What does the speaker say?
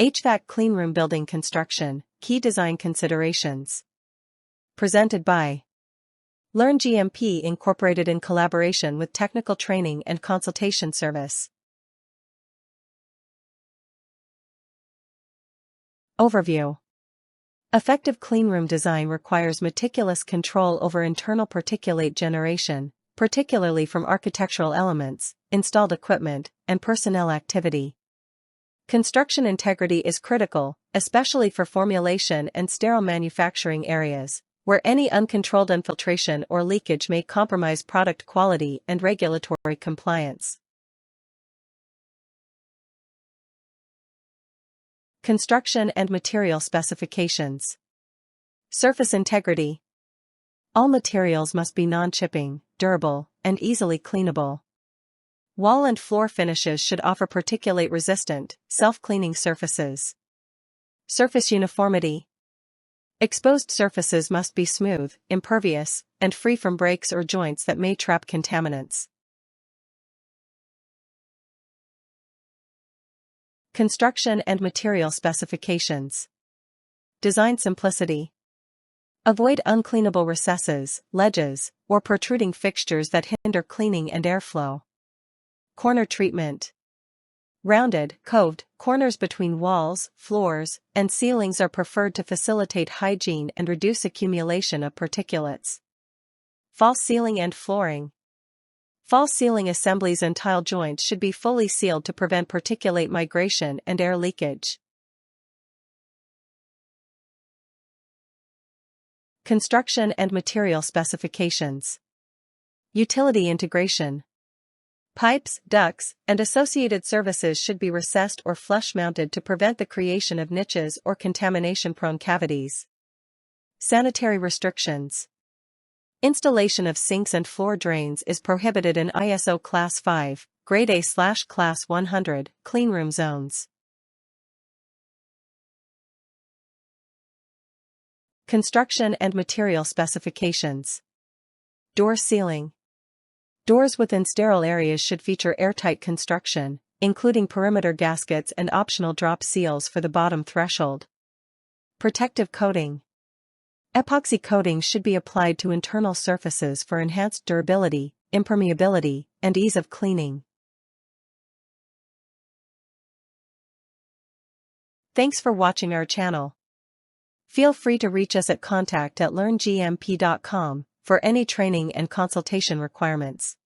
HVAC Cleanroom Building Construction, Key Design Considerations. Presented by Learn GMP Incorporated in collaboration with Technical Training and Consultation Service. Overview. Effective cleanroom design requires meticulous control over internal particulate generation, particularly from architectural elements, installed equipment, and personnel activity. Construction integrity is critical, especially for formulation and sterile manufacturing areas, where any uncontrolled infiltration or leakage may compromise product quality and regulatory compliance. Construction and material specifications. Surface integrity. All materials must be non-chipping, durable, and easily cleanable. Wall and floor finishes should offer particulate-resistant, self-cleaning surfaces. Surface uniformity. Exposed surfaces must be smooth, impervious, and free from breaks or joints that may trap contaminants. Construction and material specifications. Design simplicity. Avoid uncleanable recesses, ledges, or protruding fixtures that hinder cleaning and airflow. Corner treatment. Rounded, coved corners between walls, floors, and ceilings are preferred to facilitate hygiene and reduce accumulation of particulates. False ceiling and flooring. False ceiling assemblies and tile joints should be fully sealed to prevent particulate migration and air leakage. Construction and material specifications. Utility integration. Pipes, ducts, and associated services should be recessed or flush-mounted to prevent the creation of niches or contamination-prone cavities. Sanitary restrictions. Installation of sinks and floor drains is prohibited in ISO Class 5, Grade A/Class 100, cleanroom zones. Construction and material specifications. Door sealing. Doors within sterile areas should feature airtight construction, including perimeter gaskets and optional drop seals for the bottom threshold. Protective coating. Epoxy coatings should be applied to internal surfaces for enhanced durability, impermeability, and ease of cleaning. Thanks for watching our channel. Feel free to reach us at contact@learngmp.com for any training and consultation requirements.